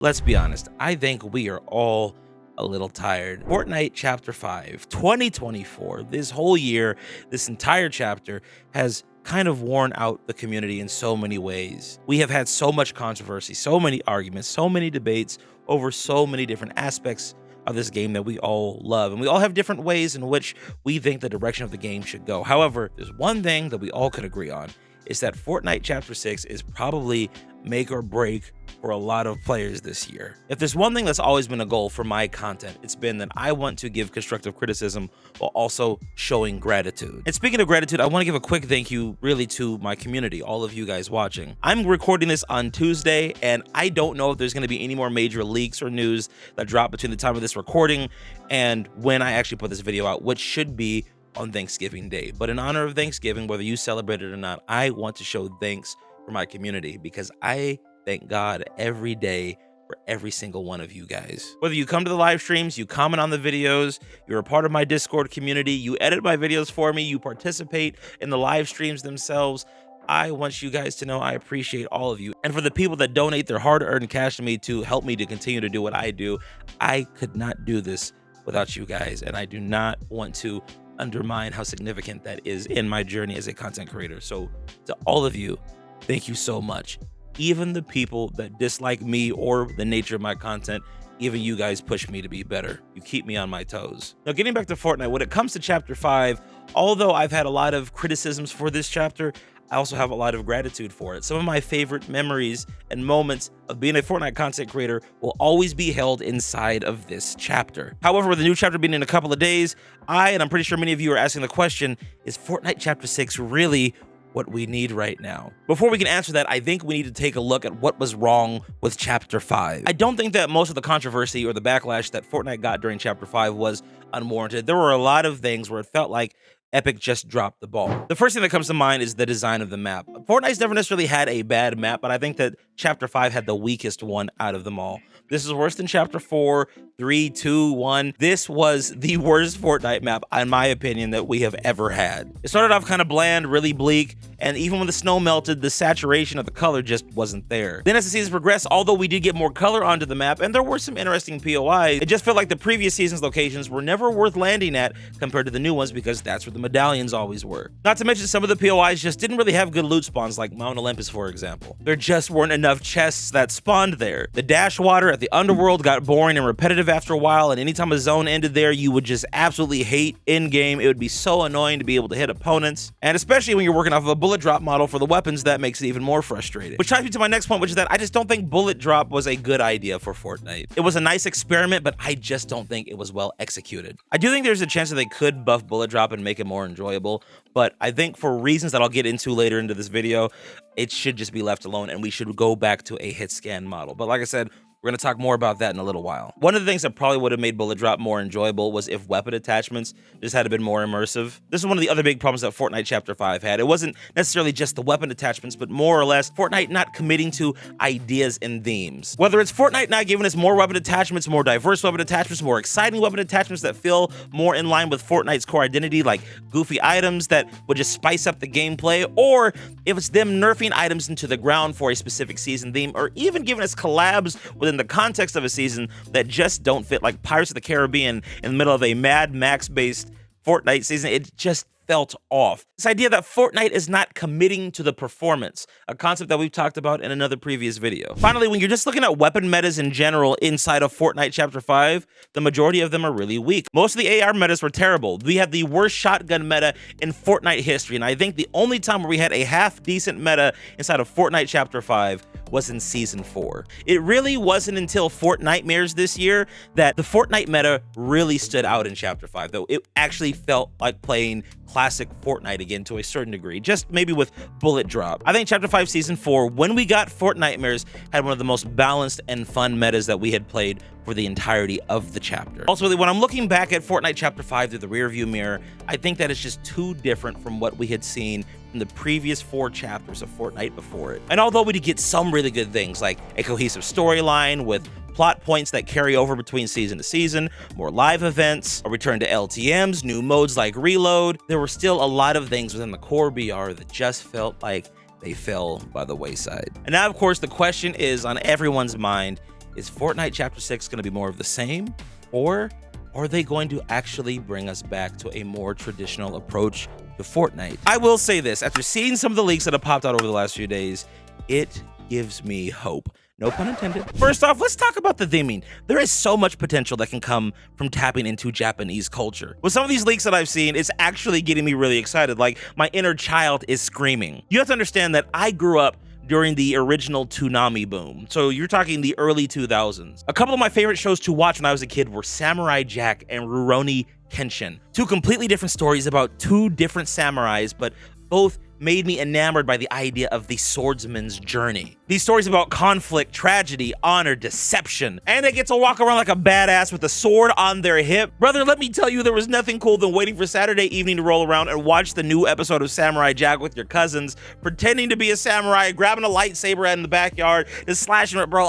Let's be honest, I think we are all a little tired. Fortnite Chapter 5, 2024, this whole year, this entire chapter has kind of worn out the community in so many ways. We have had so much controversy, so many arguments, so many debates over so many different aspects of this game that we all love. And we all have different ways in which we think the direction of the game should go. However, there's one thing that we all could agree on, is that Fortnite Chapter 6 is probably make or break for a lot of players this year. If there's one thing that's always been a goal for my content, it's been that I want to give constructive criticism while also showing gratitude. And speaking of gratitude, I want to give a quick thank you really to my community, all of you guys watching. I'm recording this on Tuesday, and I don't know if there's going to be any more major leaks or news that drop between the time of this recording and when I actually put this video out, which should be on Thanksgiving Day. But in honor of Thanksgiving, whether you celebrate it or not, I want to show thanks for my community because I thank God every day for every single one of you guys. Whether you come to the live streams, you comment on the videos, you're a part of my Discord community, you edit my videos for me, you participate in the live streams themselves, I want you guys to know I appreciate all of you. And for the people that donate their hard-earned cash to me to help me to continue to do what I do, I could not do this without you guys, and I do not want to undermine how significant that is in my journey as a content creator. So to all of you, thank you so much. Even the people that dislike me or the nature of my content, even you guys push me to be better. You keep me on my toes. Now, getting back to Fortnite, when it comes to Chapter 5, although I've had a lot of criticisms for this chapter, I also have a lot of gratitude for it. Some of my favorite memories and moments of being a Fortnite content creator will always be held inside of this chapter. However, with the new chapter being in a couple of days, and I'm pretty sure many of you are asking the question, is Fortnite Chapter 6 really what we need right now? Before we can answer that, I think we need to take a look at what was wrong with Chapter 5. I don't think that most of the controversy or the backlash that Fortnite got during Chapter 5 was unwarranted. There were a lot of things where it felt like Epic just dropped the ball. The first thing that comes to mind is the design of the map. Fortnite's never necessarily had a bad map, but I think that Chapter 5 had the weakest one out of them all. This is worse than Chapter 4, 3, 2, 1. This was the worst Fortnite map, in my opinion, that we have ever had. It started off kind of bland, really bleak, and even when the snow melted, the saturation of the color just wasn't there. Then as the seasons progressed, although we did get more color onto the map, and there were some interesting POIs, it just felt like the previous season's locations were never worth landing at compared to the new ones because that's where the medallions always were. Not to mention some of the POIs just didn't really have good loot spawns, like Mount Olympus, for example. There just weren't enough chests that spawned there. The dash water at the underworld got boring and repetitive after a while, and anytime a zone ended there, you would just absolutely hate in-game. It would be so annoying to be able to hit opponents, and especially when you're working off of a bullet drop model for the weapons, that makes it even more frustrating. Which ties me to my next point, which is that I just don't think bullet drop was a good idea for Fortnite. It was a nice experiment, but I just don't think it was well executed. I do think there's a chance that they could buff bullet drop and make it more enjoyable, but I think for reasons that I'll get into later into this video, it should just be left alone and we should go back to a hit scan model. But like I said, we're going to talk more about that in a little while. One of the things that probably would have made bullet drop more enjoyable was if weapon attachments just had been more immersive. This is one of the other big problems that Fortnite Chapter 5 had. It wasn't necessarily just the weapon attachments, but more or less Fortnite not committing to ideas and themes. Whether it's Fortnite not giving us more weapon attachments, more diverse weapon attachments, more exciting weapon attachments that feel more in line with Fortnite's core identity, like goofy items that would just spice up the gameplay, or if it's them nerfing items into the ground for a specific season theme, or even giving us collabs within the context of a season that just don't fit, like Pirates of the Caribbean in the middle of a Mad Max based Fortnite season. It just felt off. This idea that Fortnite is not committing to the performance, a concept that we've talked about in another previous video. Finally, when you're just looking at weapon metas in general inside of Fortnite Chapter 5, the majority of them are really weak. Most of the AR metas were terrible. We had the worst shotgun meta in Fortnite history, and I think the only time where we had a half decent meta inside of Fortnite Chapter 5 was in Season 4. It really wasn't until Fortnitemares this year that the Fortnite meta really stood out in Chapter 5, though it actually felt like playing classic Fortnite again to a certain degree, just maybe with bullet drop. I think Chapter 5 Season 4, when we got Fortnitemares, had one of the most balanced and fun metas that we had played for the entirety of the chapter. Also, when I'm looking back at Fortnite Chapter 5 through the rearview mirror, I think that it's just too different from what we had seen in the previous 4 chapters of Fortnite before it. And although we did get some really good things, like a cohesive storyline with plot points that carry over between season to season, more live events, a return to LTMs, new modes like Reload, there were still a lot of things within the core BR that just felt like they fell by the wayside. And now, of course, the question is on everyone's mind, Is Fortnite Chapter 6 going to be more of the same? Or are they going to actually bring us back to a more traditional approach to Fortnite? I will say this, after seeing some of the leaks that have popped out over the last few days, it gives me hope. No pun intended. First off, let's talk about the theming. There is so much potential that can come from tapping into Japanese culture. With some of these leaks that I've seen, it's actually getting me really excited. Like, my inner child is screaming. You have to understand that I grew up during the original Toonami boom. So you're talking the early 2000s. A couple of my favorite shows to watch when I was a kid were Samurai Jack and Rurouni Kenshin. Two completely different stories about two different samurais, but both made me enamored by the idea of the swordsman's journey. These stories about conflict, tragedy, honor, deception, and they get to walk around like a badass with a sword on their hip. Brother, let me tell you, there was nothing cool than waiting for Saturday evening to roll around and watch the new episode of Samurai Jack with your cousins, pretending to be a samurai, grabbing a lightsaber in the backyard, and slashing it, bro.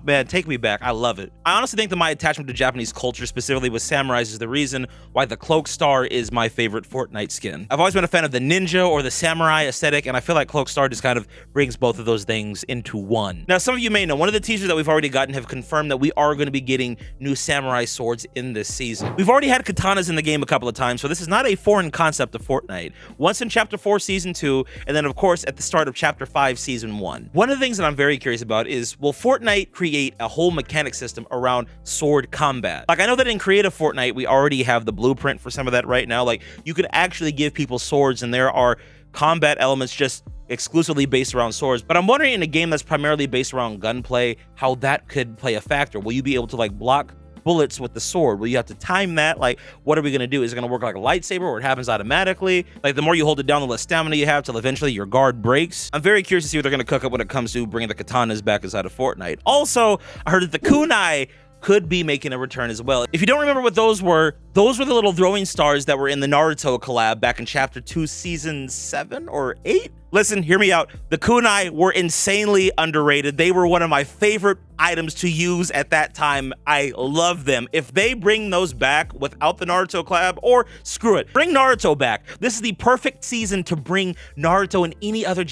Man, take me back. I love it. I honestly think that my attachment to Japanese culture, specifically with samurais, is the reason why the Cloak Star is my favorite Fortnite skin. I've always been a fan of the ninja or the samurai aesthetic, and I feel like Cloak Star just kind of brings both of those things into one. Now, some of you may know, one of the teasers that we've already gotten have confirmed that we are going to be getting new samurai swords in this season. We've already had katanas in the game a couple of times, so this is not a foreign concept to Fortnite. Once in Chapter 4 Season 2, and then of course at the start of Chapter 5 Season 1. One of the things that I'm very curious about is, will Fortnite create a whole mechanic system around sword combat? Like, I know that in creative Fortnite, we already have the blueprint for some of that right now. Like, you could actually give people swords, and there are combat elements just exclusively based around swords. But I'm wondering, in a game that's primarily based around gunplay, how that could play a factor. Will you be able to like block bullets with the sword? Will you have to time that? Like, what are we going to do? Is it going to work like a lightsaber where it happens automatically? Like, the more you hold it down, the less stamina you have till eventually your guard breaks. I'm very curious to see what they're going to cook up when it comes to bringing the katanas back inside of Fortnite. Also, I heard that the kunai could be making a return as well. If you don't remember what those were the little throwing stars that were in the Naruto collab back in Chapter 2, Season 7 or 8? Listen, hear me out. The kunai were insanely underrated. They were one of my favorite items to use at that time. I love them. If they bring those back without the Naruto collab, or screw it, bring Naruto back. This is the perfect season to bring Naruto and any other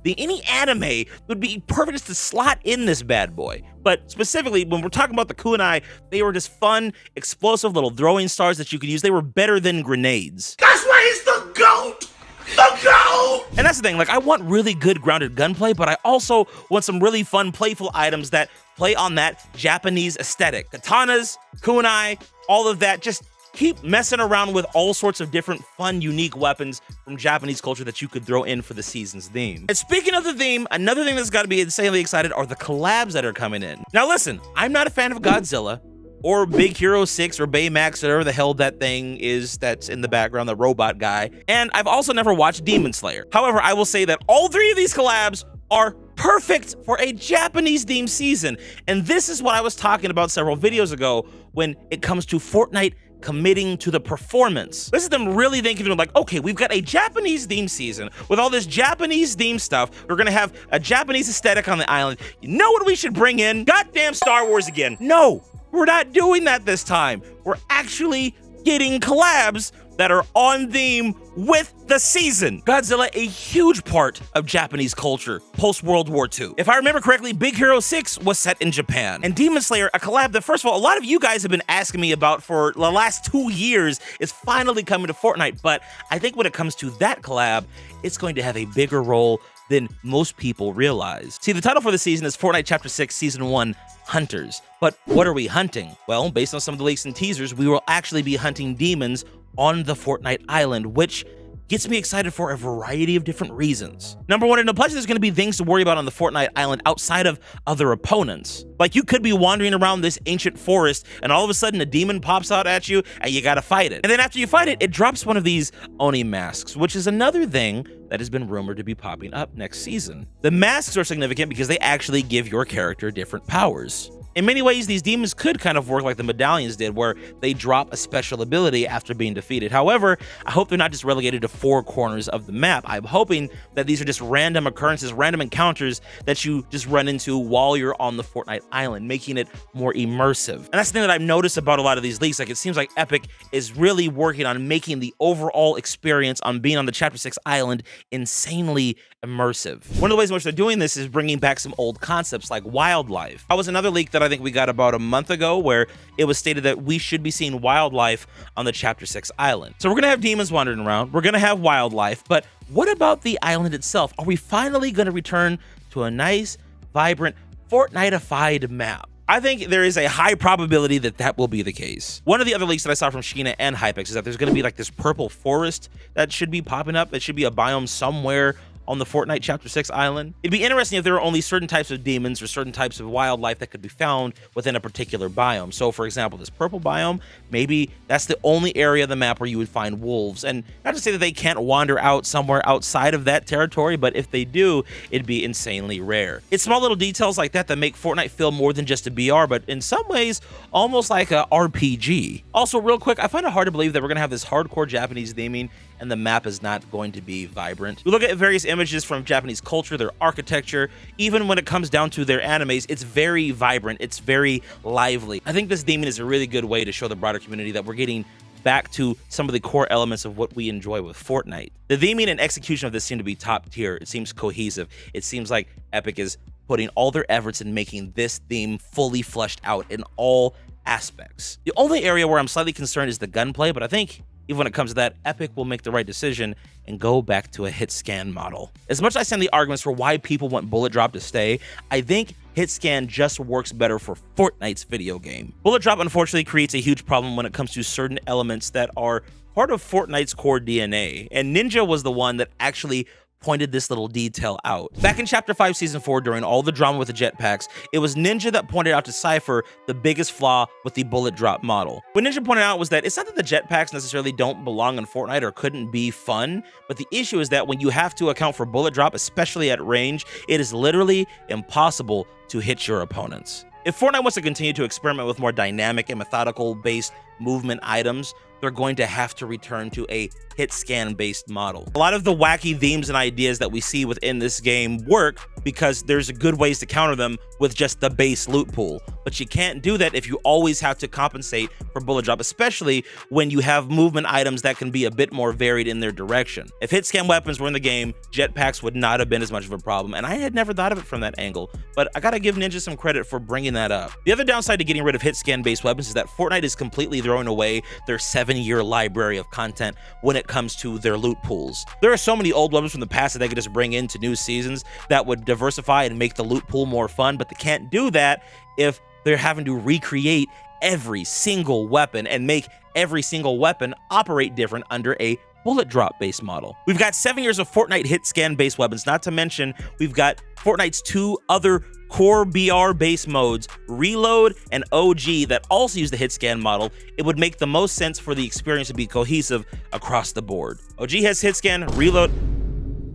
any anime would be perfect just to slot in this bad boy. But specifically, when we're talking about the kunai, they were just fun, explosive little throwing stars that you could use. They were better than grenades. That's why he's the GOAT! The GOAT! And that's the thing, like, I want really good grounded gunplay, but I also want some really fun, playful items that play on that Japanese aesthetic. Katanas, kunai, all of that. Just keep messing around with all sorts of different fun, unique weapons from Japanese culture that you could throw in for the season's theme. And speaking of the theme, another thing that's got to be insanely excited are the collabs that are coming in. Now listen, I'm not a fan of Godzilla or Big Hero 6 or Baymax, whatever the hell that thing is that's in the background, the robot guy. And I've also never watched Demon Slayer. However, I will say that all three of these collabs are perfect for a Japanese themed season. And this is what I was talking about several videos ago when it comes to Fortnite committing to the performance. This is them really thinking, like, okay, we've got a Japanese theme season with all this Japanese theme stuff. We're gonna have a Japanese aesthetic on the island. You know what we should bring in? Goddamn Star Wars again. No, we're not doing that this time. We're actually getting collabs that are on theme with the season. Godzilla, a huge part of Japanese culture post-World War II. If I remember correctly, Big Hero 6 was set in Japan. And Demon Slayer, a collab that, first of all, a lot of you guys have been asking me about for the last 2 years, is finally coming to Fortnite. But I think when it comes to that collab, it's going to have a bigger role than most people realize. See, the title for the season is Fortnite Chapter 6, Season 1, Hunters. But what are we hunting? Well, based on some of the leaks and teasers, we will actually be hunting demons on the Fortnite island, which gets me excited for a variety of different reasons. Number one, in a bunch there's going to be things to worry about on the Fortnite island outside of other opponents. Like, you could be wandering around this ancient forest and all of a sudden a demon pops out at you and you gotta fight it. And then after you fight it, it drops one of these Oni masks, which is another thing that has been rumored to be popping up next season. The masks are significant because they actually give your character different powers. In many ways, these demons could kind of work like the medallions did, where they drop a special ability after being defeated. However, I hope they're not just relegated to 4 corners of the map. I'm hoping that these are just random occurrences, random encounters that you just run into while you're on the Fortnite island, making it more immersive. And that's the thing that I've noticed about a lot of these leaks. Like, it seems like Epic is really working on making the overall experience on being on the Chapter 6 island insanely immersive. One of the ways in which they're doing this is bringing back some old concepts like wildlife. That was another leak that I think we got about a month ago, where it was stated that we should be seeing wildlife on the Chapter 6 island. So we're gonna have demons wandering around, we're gonna have wildlife, but what about the island itself? Are we finally gonna return to a nice, vibrant, Fortnite-ified map? I think there is a high probability that that will be the case. One of the other leaks that I saw from Sheena and Hypex is that there's going to be like this purple forest that should be popping up. It should be a biome somewhere on the Fortnite Chapter 6 island. It'd be interesting if there were only certain types of demons or certain types of wildlife that could be found within a particular biome. So for example, this purple biome, maybe that's the only area of the map where you would find wolves. And not to say that they can't wander out somewhere outside of that territory, but if they do, it'd be insanely rare. It's small little details like that that make Fortnite feel more than just a BR, but in some ways, almost like a RPG. Also, real quick, I find it hard to believe that we're gonna have this hardcore Japanese theming and the map is not going to be vibrant. We look at various images from Japanese culture, their architecture, even when it comes down to their animes, it's very vibrant, it's very lively. I think this theming is a really good way to show the broader community that we're getting back to some of the core elements of what we enjoy with Fortnite. The theming and execution of this seem to be top tier. It seems cohesive. It seems like Epic is putting all their efforts in making this theme fully fleshed out in all aspects. The only area where I'm slightly concerned is the gunplay, but I think even when it comes to that, Epic will make the right decision and go back to a hit scan model. As much as I stand the arguments for why people want Bullet Drop to stay, I think hit scan just works better for Fortnite's video game. Bullet Drop unfortunately creates a huge problem when it comes to certain elements that are part of Fortnite's core DNA, and Ninja was the one that actually pointed this little detail out. Back in Chapter 5, Season 4, during all the drama with the jetpacks, it was Ninja that pointed out to Cypher the biggest flaw with the bullet drop model. What Ninja pointed out was that it's not that the jetpacks necessarily don't belong in Fortnite or couldn't be fun, but the issue is that when you have to account for bullet drop, especially at range, it is literally impossible to hit your opponents. If Fortnite wants to continue to experiment with more dynamic and methodical-based movement items, they're going to have to return to a hit scan based model. A lot of the wacky themes and ideas that we see within this game work because there's good ways to counter them with just the base loot pool, but you can't do that if you always have to compensate for bullet drop, especially when you have movement items that can be a bit more varied in their direction. If hit scan weapons were in the game, jetpacks would not have been as much of a problem, and I had never thought of it from that angle, but I gotta give Ninja some credit for bringing that up. The other downside to getting rid of hit scan based weapons is that Fortnite is completely throwing away their 7-year library of content when it comes to their loot pools. There are so many old weapons from the past that they could just bring into new seasons that would diversify and make the loot pool more fun, but they can't do that if they're having to recreate every single weapon and make every single weapon operate different under a bullet drop based model. We've got 7 years of Fortnite hit scan based weapons, not to mention we've got Fortnite's 2 other core BR base modes, Reload and OG, that also use the hit scan model. It would make the most sense for the experience to be cohesive across the board. OG has hit scan, Reload,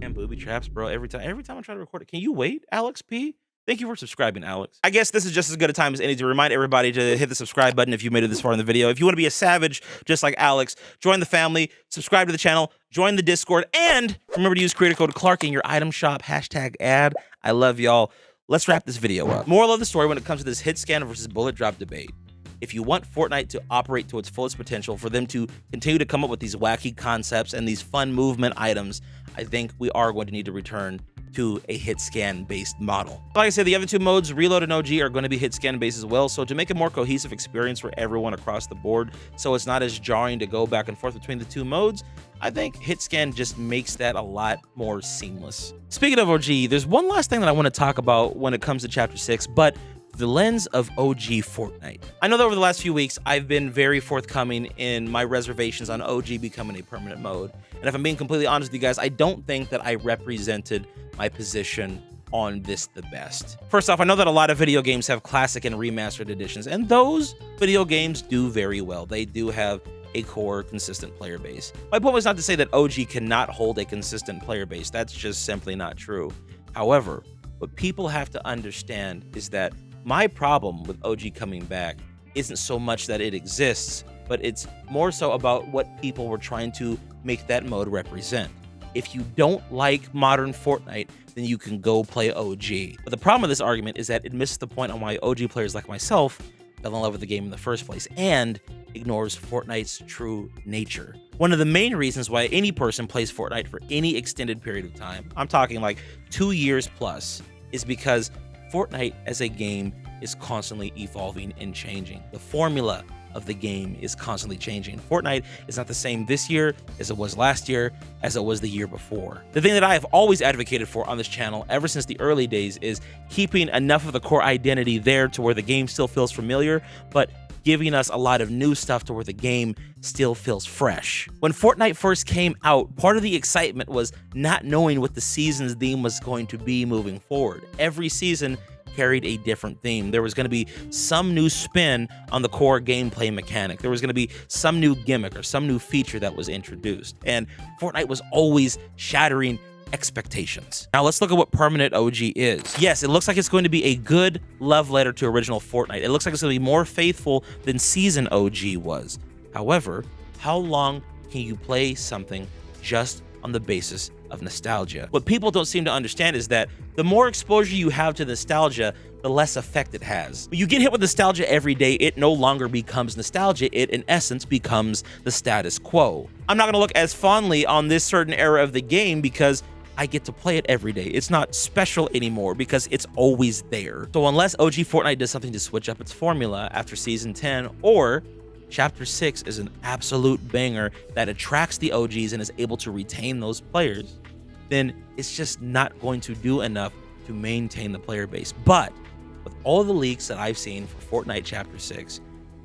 and booby traps, bro. Every time I try to record it. Can you wait, Alex P? Thank you for subscribing, Alex. I guess this is just as good a time as any to remind everybody to hit the subscribe button if you made it this far in the video. If you want to be a savage just like Alex, join the family, subscribe to the channel, join the Discord, and remember to use creator code Clark in your item shop, #ad. I love y'all. Let's wrap this video up. Moral of the story when it comes to this hit scan versus bullet drop debate. If you want Fortnite to operate to its fullest potential, for them to continue to come up with these wacky concepts and these fun movement items, I think we are going to need to return to a hit scan based model. Like I said, the other 2 modes, Reload and OG, are going to be hit scan based as well. So to make a more cohesive experience for everyone across the board, so it's not as jarring to go back and forth between the 2 modes, I think hit scan just makes that a lot more seamless. Speaking of OG, there's one last thing that I want to talk about when it comes to Chapter 6, but the lens of OG Fortnite. I know that over the last few weeks, I've been very forthcoming in my reservations on OG becoming a permanent mode. And if I'm being completely honest with you guys, I don't think that I represented my position on this the best. First off, I know that a lot of video games have classic and remastered editions, and those video games do very well. They do have a core, consistent player base. My point was not to say that OG cannot hold a consistent player base. That's just simply not true. However, what people have to understand is that My problem with OG coming back isn't so much that it exists, but it's more so about what people were trying to make that mode represent. If you don't like modern Fortnite, then you can go play OG. But the problem with this argument is that it misses the point on why OG players like myself fell in love with the game in the first place and ignores Fortnite's true nature. One of the main reasons why any person plays Fortnite for any extended period of time, I'm talking like 2 years plus, is because Fortnite as a game is constantly evolving and changing. The formula of the game is constantly changing. Fortnite is not the same this year as it was last year, as it was the year before. The thing that I have always advocated for on this channel ever since the early days is keeping enough of the core identity there to where the game still feels familiar, but giving us a lot of new stuff to where the game still feels fresh. When Fortnite first came out, part of the excitement was not knowing what the season's theme was going to be moving forward. Every season carried a different theme. There was going to be some new spin on the core gameplay mechanic. There was going to be some new gimmick or some new feature that was introduced. And Fortnite was always shattering expectations. Now let's look at what Permanent OG is. Yes, it looks like it's going to be a good love letter to original Fortnite. It looks like it's going to be more faithful than Season OG was. However, how long can you play something just on the basis of nostalgia? What people don't seem to understand is that the more exposure you have to nostalgia, the less effect it has. When you get hit with nostalgia every day, it no longer becomes nostalgia. It, in essence, becomes the status quo. I'm not going to look as fondly on this certain era of the game because I get to play it every day. It's not special anymore because it's always there. So unless OG Fortnite does something to switch up its formula after Season 10, or Chapter 6 is an absolute banger that attracts the OGs and is able to retain those players, then it's just not going to do enough to maintain the player base. But with all the leaks that I've seen for Fortnite Chapter 6,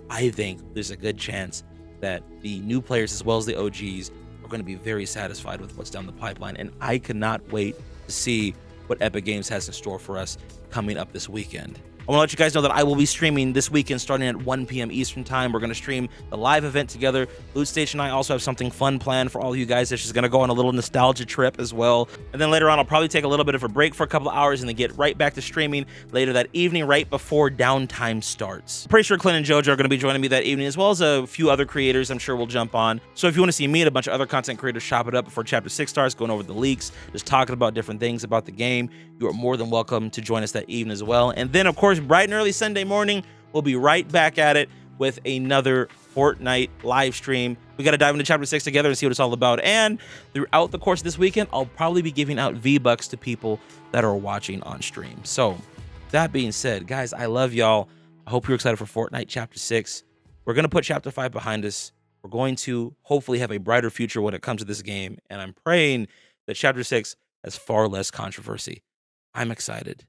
I think there's a good chance that the new players as well as the OGs are going to be very satisfied with what's down the pipeline. And I cannot wait to see what Epic Games has in store for us coming up this weekend. I want to let you guys know that I will be streaming this weekend starting at 1 p.m. Eastern time. We're going to stream the live event together. Loot Station and I also have something fun planned for all of you guys. It's just going to go on a little nostalgia trip as well. And then later on, I'll probably take a little bit of a break for a couple of hours and then get right back to streaming later that evening, right before downtime starts. Pretty sure Clint and JoJo are going to be joining me that evening, as well as a few other creators I'm sure will jump on. So if you want to see me and a bunch of other content creators chop it up before Chapter 6 starts, going over the leaks, just talking about different things about the game, you are more than welcome to join us that evening as well. And then, of course, bright and early Sunday morning, we'll be right back at it with another Fortnite live stream. We got to dive into Chapter 6 together and see what it's all about. And throughout the course of this weekend, I'll probably be giving out V-Bucks to people that are watching on stream. So that being said, guys, I love y'all. I hope you're excited for Fortnite Chapter 6. We're going to put Chapter 5 behind us. We're going to hopefully have a brighter future when it comes to this game. And I'm praying that Chapter 6 has far less controversy. I'm excited.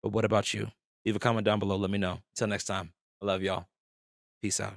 But what about you? Leave a comment down below. Let me know. Until next time, I love y'all. Peace out.